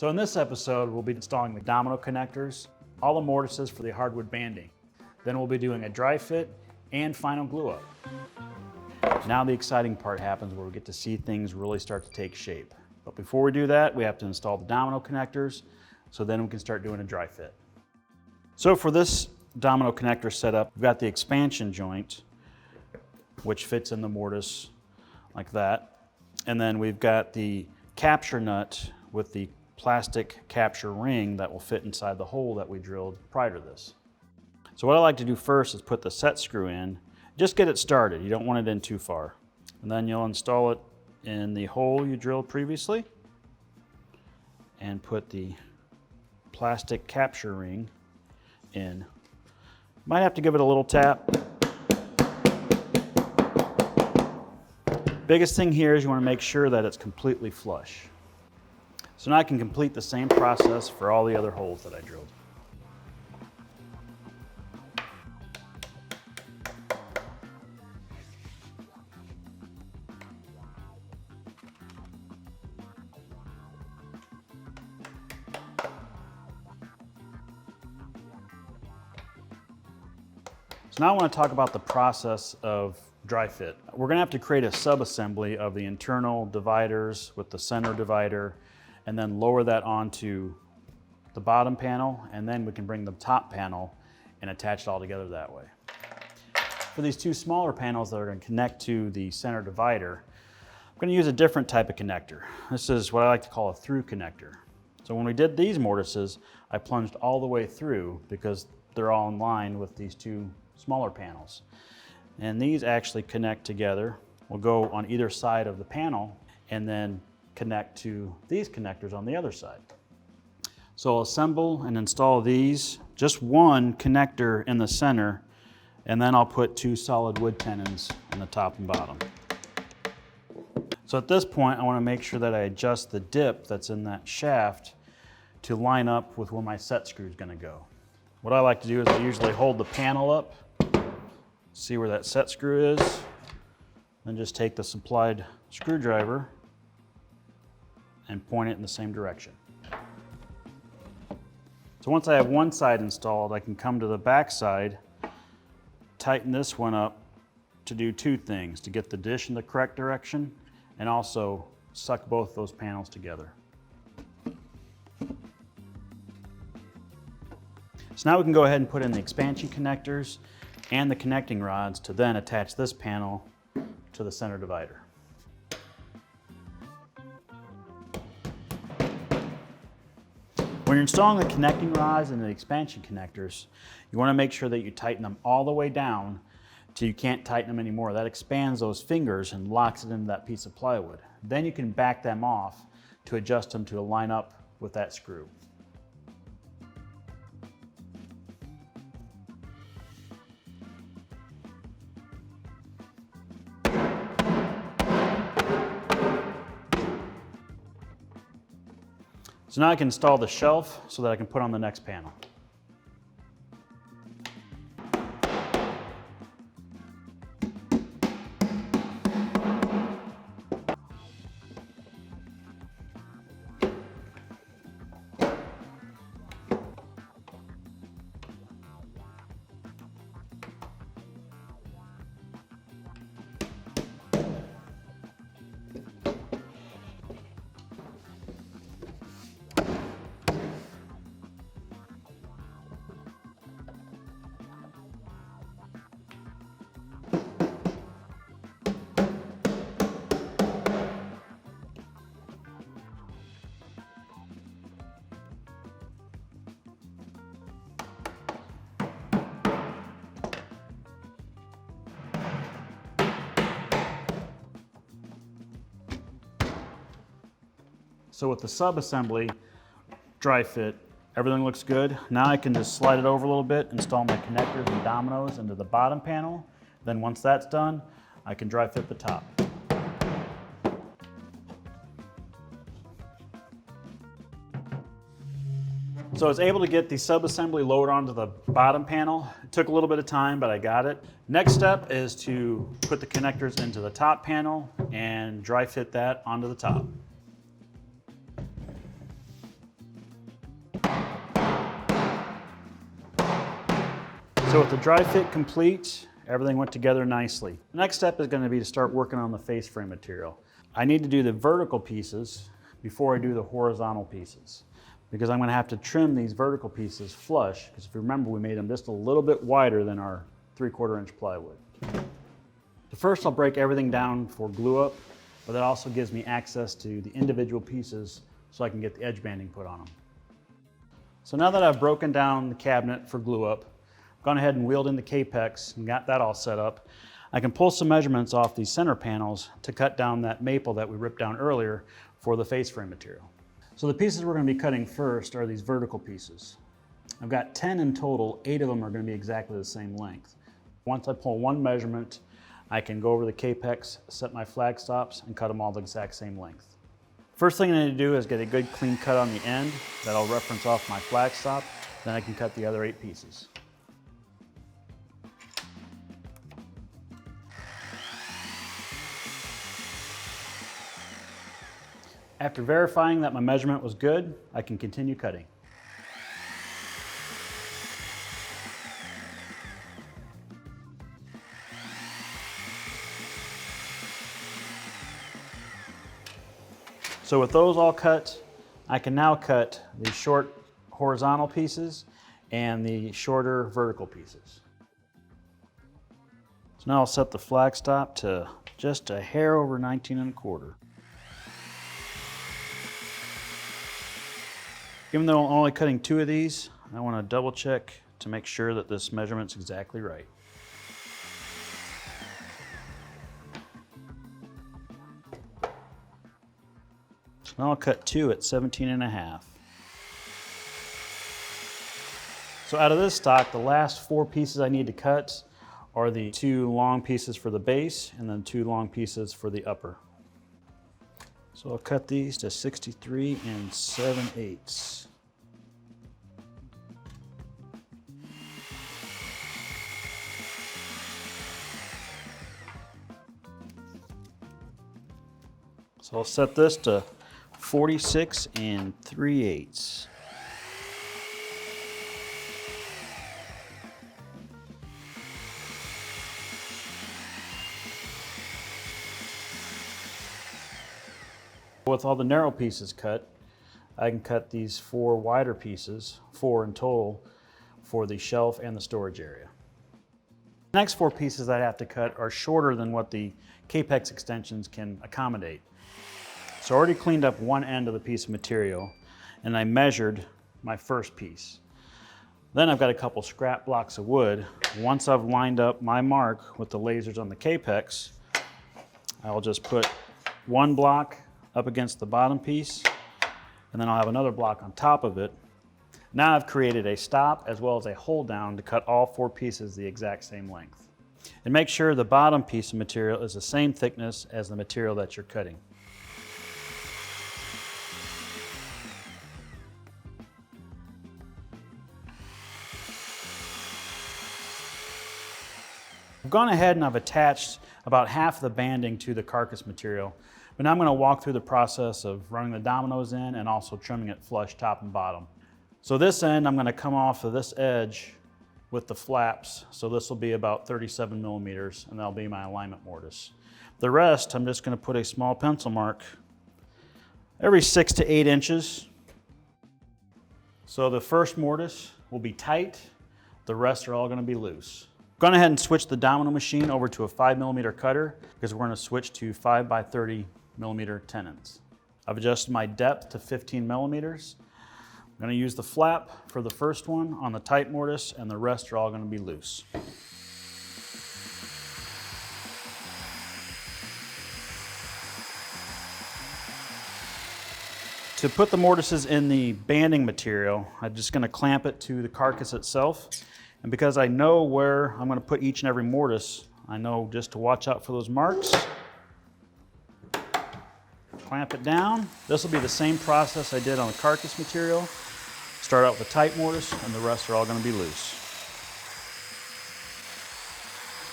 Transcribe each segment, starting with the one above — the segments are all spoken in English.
So in this episode, we'll be installing the Domino connectors, all the mortises for the hardwood banding. Then we'll be doing a dry fit and final glue up. Now the exciting part happens where we get to see things really start to take shape. But before we do that, we have to install the Domino connectors, so then we can start doing a dry fit. So for this Domino connector setup, we've got the expansion joint, which fits in the mortise like that. And then we've got the capture nut with the plastic capture ring that will fit inside the hole that we drilled prior to this. So what I like to do first is put the set screw in. Just get it started. You don't want it in too far. And then you'll install it in the hole you drilled previously and put the plastic capture ring in. Might have to give it a little tap. Biggest thing here is you want to make sure that it's completely flush. So now I can complete the same process for all the other holes that I drilled. So now I want to talk about the process of dry fit. We're going to have to create a sub-assembly of the internal dividers with the center divider, and then lower that onto the bottom panel, and then we can bring the top panel and attach it all together that way. For these two smaller panels that are going to connect to the center divider, I'm going to use a different type of connector. This is what I like to call a through connector. So when we did these mortises, I plunged all the way through because they're all in line with these two smaller panels. And these actually connect together. We'll go on either side of the panel and then connect to these connectors on the other side. So I'll assemble and install these, just one connector in the center, and then I'll put two solid wood tenons in the top and bottom. So at this point, I want to make sure that I adjust the dip that's in that shaft to line up with where my set screw is going to go. What I like to do is I usually hold the panel up, see where that set screw is, then just take the supplied screwdriver and point it in the same direction. So once I have one side installed, I can come to the back side, tighten this one up to do two things, to get the dish in the correct direction and also suck both those panels together. So now we can go ahead and put in the expansion connectors and the connecting rods to then attach this panel to the center divider. When you're installing the connecting rods and the expansion connectors, you want to make sure that you tighten them all the way down till you can't tighten them anymore. That expands those fingers and locks it into that piece of plywood. Then you can back them off to adjust them to line up with that screw. So now I can install the shelf so that I can put on the next panel. So with the sub-assembly dry fit, everything looks good. Now I can just slide it over a little bit, install my connectors and dominoes into the bottom panel. Then once that's done, I can dry fit the top. So I was able to get the sub-assembly lowered onto the bottom panel. It took a little bit of time, but I got it. Next step is to put the connectors into the top panel and dry fit that onto the top. So with the dry fit complete, everything went together nicely. The next step is going to be to start working on the face frame material. I need to do the vertical pieces before I do the horizontal pieces, because I'm going to have to trim these vertical pieces flush, because if you remember, we made them just a little bit wider than our 3/4 inch plywood. So first I'll break everything down for glue up, but that also gives me access to the individual pieces so I can get the edge banding put on them. So now that I've broken down the cabinet for glue up, I've gone ahead and wheeled in the Capex and got that all set up, I can pull some measurements off these center panels to cut down that maple that we ripped down earlier for the face frame material. So the pieces we're going to be cutting first are these vertical pieces. I've got 10 in total, 8 of them are going to be exactly the same length. Once I pull one measurement, I can go over the Capex, set my flag stops, and cut them all the exact same length. First thing I need to do is get a good clean cut on the end that'll reference off my flag stop, then I can cut the other 8 pieces. After verifying that my measurement was good, I can continue cutting. So with those all cut, I can now cut the short horizontal pieces and the shorter vertical pieces. So now I'll set the flag stop to just a hair over 19 1/4. Even though I'm only cutting 2 of these, I want to double check to make sure that this measurement's exactly right. So now I'll cut 2 at 17 1/2. So out of this stock, the last 4 pieces I need to cut are the 2 long pieces for the base and then 2 long pieces for the upper. So I'll cut these to 63 7/8. So I'll set this to 46 3/8. With all the narrow pieces cut, I can cut these 4 wider pieces, 4 in total, for the shelf and the storage area. The next 4 pieces I have to cut are shorter than what the Capex extensions can accommodate. So I already cleaned up one end of the piece of material and I measured my first piece. Then I've got a couple scrap blocks of wood. Once I've lined up my mark with the lasers on the Capex, I'll just put one block up against the bottom piece, and then I'll have another block on top of it. Now I've created a stop as well as a hold down to cut all 4 pieces the exact same length. And make sure the bottom piece of material is the same thickness as the material that you're cutting. I've gone ahead and I've attached about half the banding to the carcass material, but now I'm going to walk through the process of running the dominoes in and also trimming it flush top and bottom. So this end, I'm going to come off of this edge with the flaps, so this will be about 37 millimeters, and that'll be my alignment mortise. The rest, I'm just going to put a small pencil mark every 6 to 8 inches. So the first mortise will be tight, the rest are all going to be loose. I've gone ahead and switched the domino machine over to a 5 millimeter cutter because we're going to switch to 5 by 30 millimeter tenons. I've adjusted my depth to 15 millimeters. I'm going to use the flap for the first one on the tight mortise, and the rest are all going to be loose. To put the mortises in the banding material, I'm just going to clamp it to the carcass itself. And because I know where I'm going to put each and every mortise, I know just to watch out for those marks. Clamp it down. This will be the same process I did on the carcass material. Start out with a tight mortise, and the rest are all going to be loose.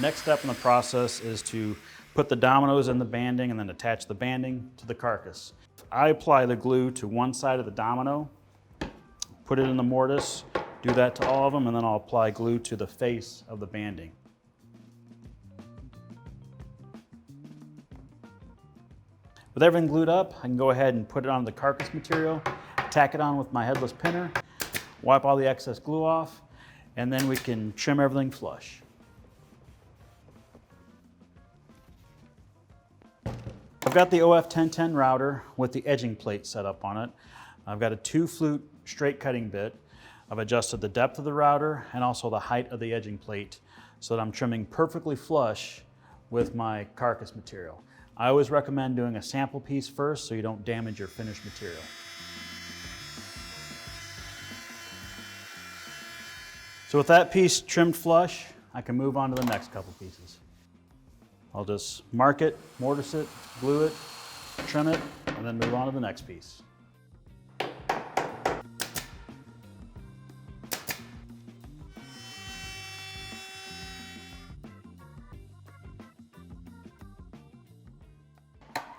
Next step in the process is to put the dominoes in the banding and then attach the banding to the carcass. I apply the glue to one side of the domino, put it in the mortise, Do that to all of them, and then I'll apply glue to the face of the banding. With everything glued up, I can go ahead and put it on the carcass material, tack it on with my headless pinner, wipe all the excess glue off, and then we can trim everything flush. I've got the OF1010 router with the edging plate set up on it. I've got a 2-flute straight cutting bit. I've adjusted the depth of the router and also the height of the edging plate so that I'm trimming perfectly flush with my carcass material. I always recommend doing a sample piece first so you don't damage your finished material. So with that piece trimmed flush, I can move on to the next couple pieces. I'll just mark it, mortise it, glue it, trim it, and then move on to the next piece.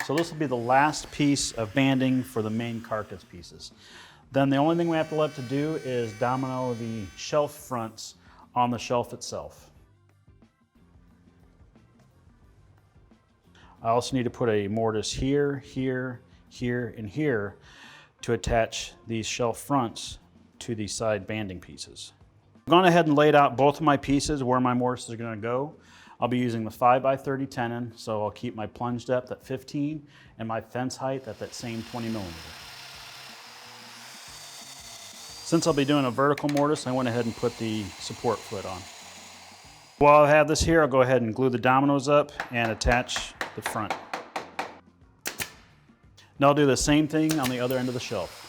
So this will be the last piece of banding for the main carcass pieces. Then the only thing we have left to do is domino the shelf fronts on the shelf itself. I also need to put a mortise here, here, here, and here to attach these shelf fronts to the side banding pieces. I've gone ahead and laid out both of my pieces where my mortises are going to go. I'll be using the 5x30 tenon, so I'll keep my plunge depth at 15 and my fence height at that same 20 millimeter. Since I'll be doing a vertical mortise, I went ahead and put the support foot on. While I have this here, I'll go ahead and glue the dominoes up and attach the front. Now I'll do the same thing on the other end of the shelf.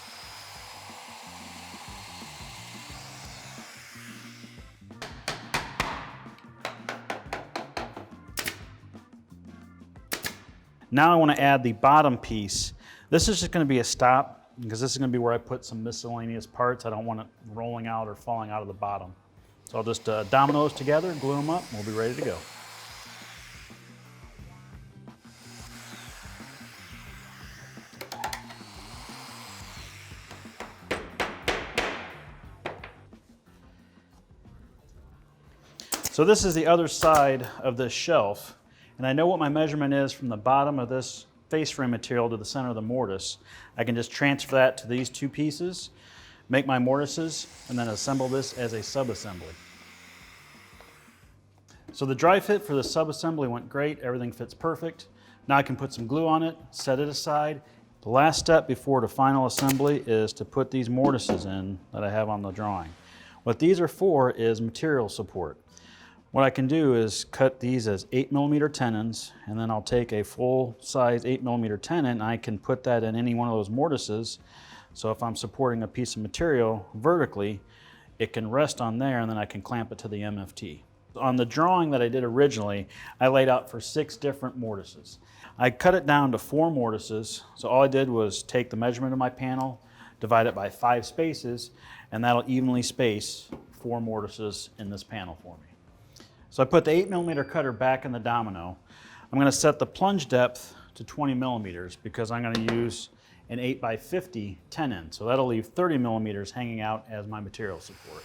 Now I want to add the bottom piece. This is just going to be a stop because this is going to be where I put some miscellaneous parts. I don't want it rolling out or falling out of the bottom. So I'll just domino those together, glue them up, and we'll be ready to go. So this is the other side of this shelf. And I know what my measurement is from the bottom of this face frame material to the center of the mortise. I can just transfer that to these two pieces, make my mortises, and then assemble this as a sub-assembly. So the dry fit for the sub-assembly went great. Everything fits perfect. Now I can put some glue on it, set it aside. The last step before the final assembly is to put these mortises in that I have on the drawing. What these are for is material support. What I can do is cut these as 8mm tenons, and then I'll take a full-size 8mm tenon and I can put that in any one of those mortises. So if I'm supporting a piece of material vertically, it can rest on there and then I can clamp it to the MFT. On the drawing that I did originally, I laid out for 6 different mortises. I cut it down to 4 mortises, so all I did was take the measurement of my panel, divide it by 5 spaces, and that'll evenly space 4 mortises in this panel for me. So I put the 8mm cutter back in the domino. I'm going to set the plunge depth to 20 millimeters because I'm going to use an 8x50 tenon. So that'll leave 30 millimeters hanging out as my material support.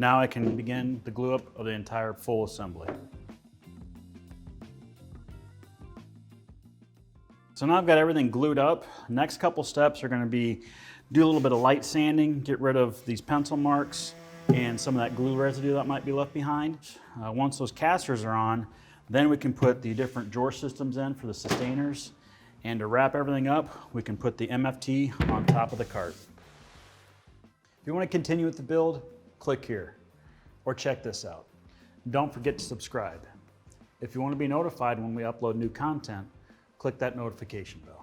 Now I can begin the glue up of the entire full assembly. So now I've got everything glued up. Next couple steps are going to be do a little bit of light sanding, get rid of these pencil marks and some of that glue residue that might be left behind. Once those casters are on, then we can put the different drawer systems in for the sustainers. And to wrap everything up, we can put the MFT on top of the cart. If you want to continue with the build, click here or check this out. Don't forget to subscribe. If you want to be notified when we upload new content, click that notification bell.